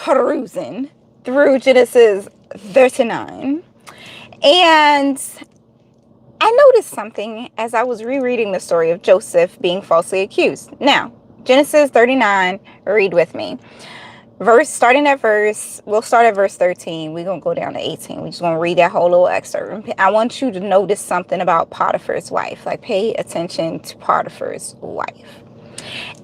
perusing through Genesis 39, and I noticed something as I was rereading the story of Joseph being falsely accused. Now, Genesis 39, read with me. We'll start at verse 13. We're going to go down to 18. We're just going to read that whole little excerpt. I want you to notice something about Potiphar's wife. Like, pay attention to Potiphar's wife.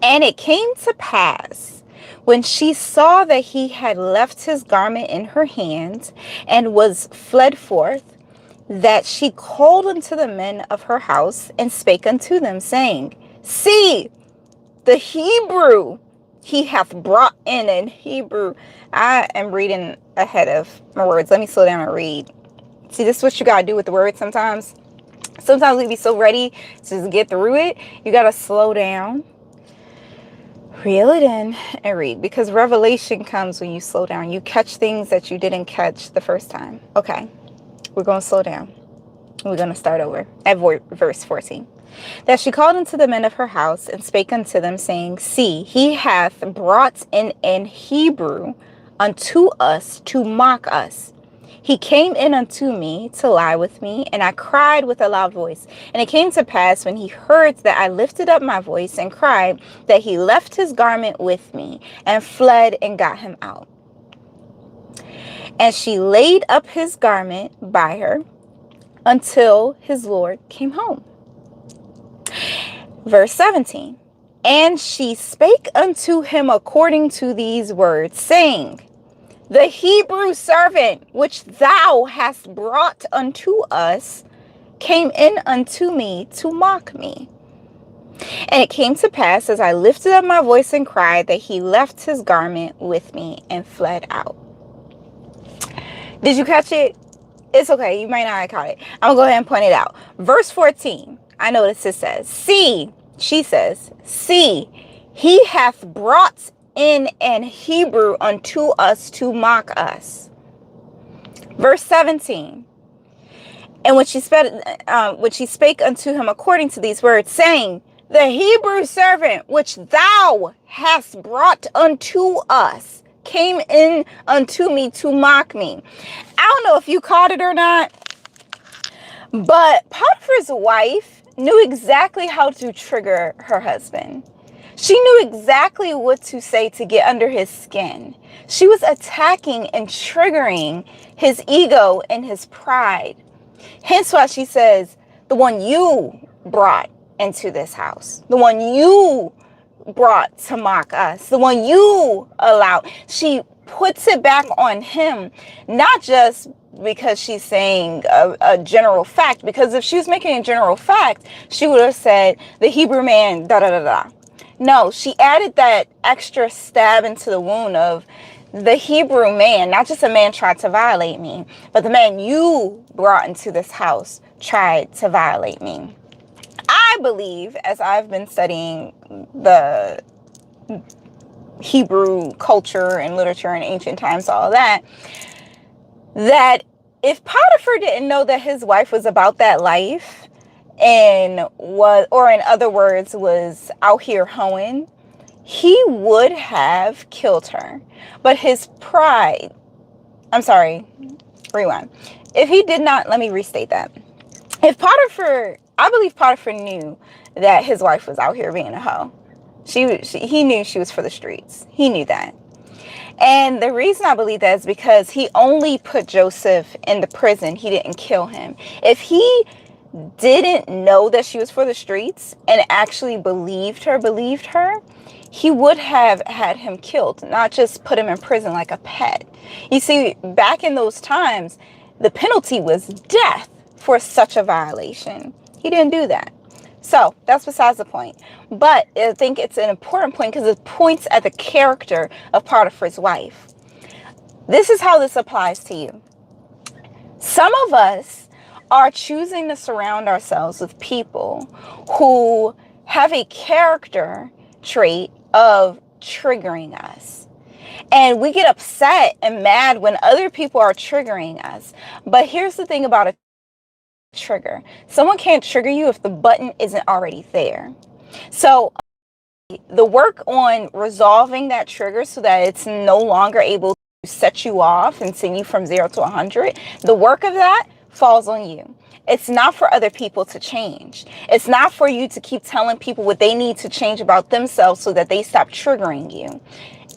And it came to pass, when she saw that he had left his garment in her hand and was fled forth, that she called unto the men of her house and spake unto them, saying, See, the Hebrew he hath brought in Hebrew. I am reading ahead of my words. Let me slow down and read. See, this is what you got to do with the words sometimes. Sometimes we be so ready to just get through it. You got to slow down, reel it in, and read. Because revelation comes when you slow down. You catch things that you didn't catch the first time. Okay, we're going to slow down. We're going to start over at verse 14. That she called unto the men of her house and spake unto them, saying, See, he hath brought in Hebrew unto us to mock us. He came in unto me to lie with me, and I cried with a loud voice. And it came to pass, when he heard that I lifted up my voice and cried, that he left his garment with me and fled and got him out. And she laid up his garment by her until his Lord came home. Verse 17. And she spake unto him according to these words, saying, The Hebrew servant which thou hast brought unto us came in unto me to mock me. And it came to pass, as I lifted up my voice and cried, that he left his garment with me and fled out. Did you catch it? It's okay. You might not have caught it. I'm going to go ahead and point it out. Verse 14. I notice it says, See, she says, See, he hath brought in Hebrew unto us to mock us. Verse 17. And when she spake unto him according to these words, saying, The Hebrew servant which thou hast brought unto us came in unto me to mock me. I don't know if you caught it or not, but Potiphar's wife knew exactly how to trigger her husband. She knew exactly what to say to get under his skin. She was attacking and triggering his ego and his pride. Hence why she says, the one you brought into this house, the one you brought to mock us, the one you allowed. She puts it back on him, not just because she's saying a general fact, because if she was making a general fact, she would have said the Hebrew man, da da da da. No, she added that extra stab into the wound of the Hebrew man, not just a man tried to violate me, but the man you brought into this house tried to violate me. I believe, as I've been studying the Hebrew culture and literature in ancient times, all that if Potiphar didn't know that his wife was about that life and or in other words, was out here hoeing, he would have killed her. But his pride, rewind. If he did not, let me restate that. I believe Potiphar knew that his wife was out here being a hoe. He knew she was for the streets. He knew that. And the reason I believe that is because he only put Joseph in the prison. He didn't kill him. If he didn't know that she was for the streets and actually believed her, he would have had him killed, not just put him in prison like a pet. You see, back in those times, the penalty was death for such a violation. He didn't do that. So that's besides the point. But I think it's an important point because it points at the character of Potiphar's wife. This is how this applies to you. Some of us are choosing to surround ourselves with people who have a character trait of triggering us. And we get upset and mad when other people are triggering us. But here's the thing about a trigger. Someone can't trigger you if the button isn't already there. So the work on resolving that trigger so that it's no longer able to set you off and send you from 0 to 100, the work of that falls on you. It's not for other people to change. It's not for you to keep telling people what they need to change about themselves so that they stop triggering you.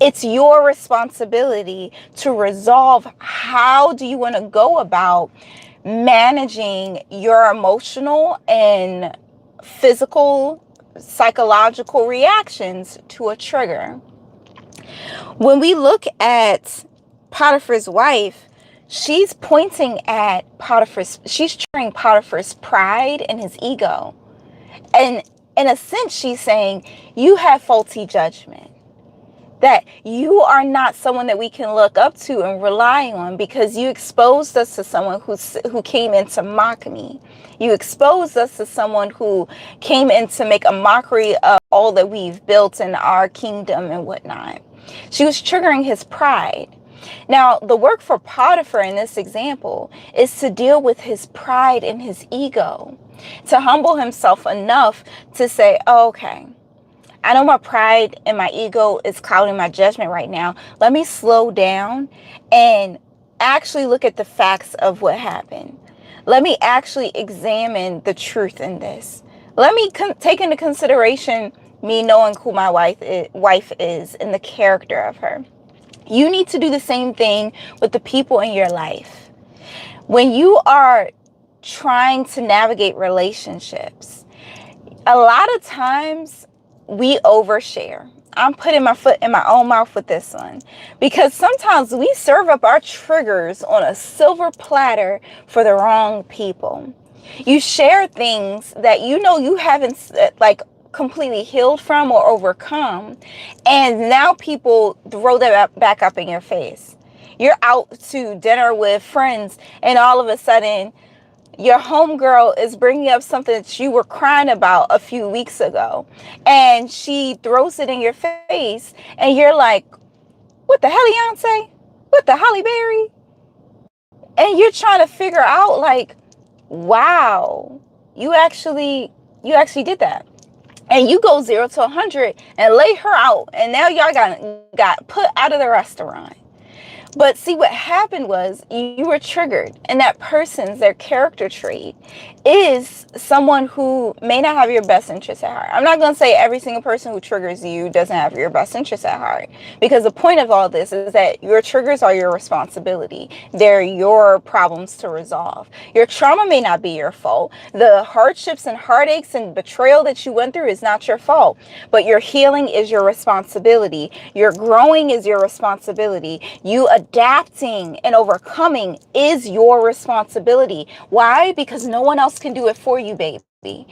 It's your responsibility to resolve how do you want to go about managing your emotional and physical, psychological reactions to a trigger. When we look at Potiphar's wife, she's pointing at she's triggering Potiphar's pride and his ego. And in a sense, she's saying, you have faulty judgment. That you are not someone that we can look up to and rely on because you exposed us to someone who came in to mock me. You exposed us to someone who came in to make a mockery of all that we've built in our kingdom and whatnot. She was triggering his pride. Now, the work for Potiphar in this example is to deal with his pride and his ego, to humble himself enough to say, oh, okay, I know my pride and my ego is clouding my judgment right now. Let me slow down and actually look at the facts of what happened. Let me actually examine the truth in this. Let me take into consideration me knowing who my wife is and the character of her. You need to do the same thing with the people in your life. When you are trying to navigate relationships, a lot of times we overshare. I'm putting my foot in my own mouth with this one because sometimes we serve up our triggers on a silver platter for the wrong people. You share things that you know you haven't completely healed from or overcome, and now people throw that back up in your face. You're out to dinner with friends and all of a sudden your homegirl is bringing up something that you were crying about a few weeks ago, and she throws it in your face, and you're like, what the hell, Beyonce? What the Holly Berry? And you're trying to figure out, like, wow, you actually did that. And you go 0 to 100 and lay her out, and now y'all got put out of the restaurant. But see, what happened was you were triggered, and that their character trait is someone who may not have your best interests at heart. I'm not going to say every single person who triggers you doesn't have your best interests at heart, because the point of all this is that your triggers are your responsibility. They're your problems to resolve. Your trauma may not be your fault. The hardships and heartaches and betrayal that you went through is not your fault, but your healing is your responsibility. Your growing is your responsibility. You adapting and overcoming is your responsibility. Why? Because no one else can do it for you, baby.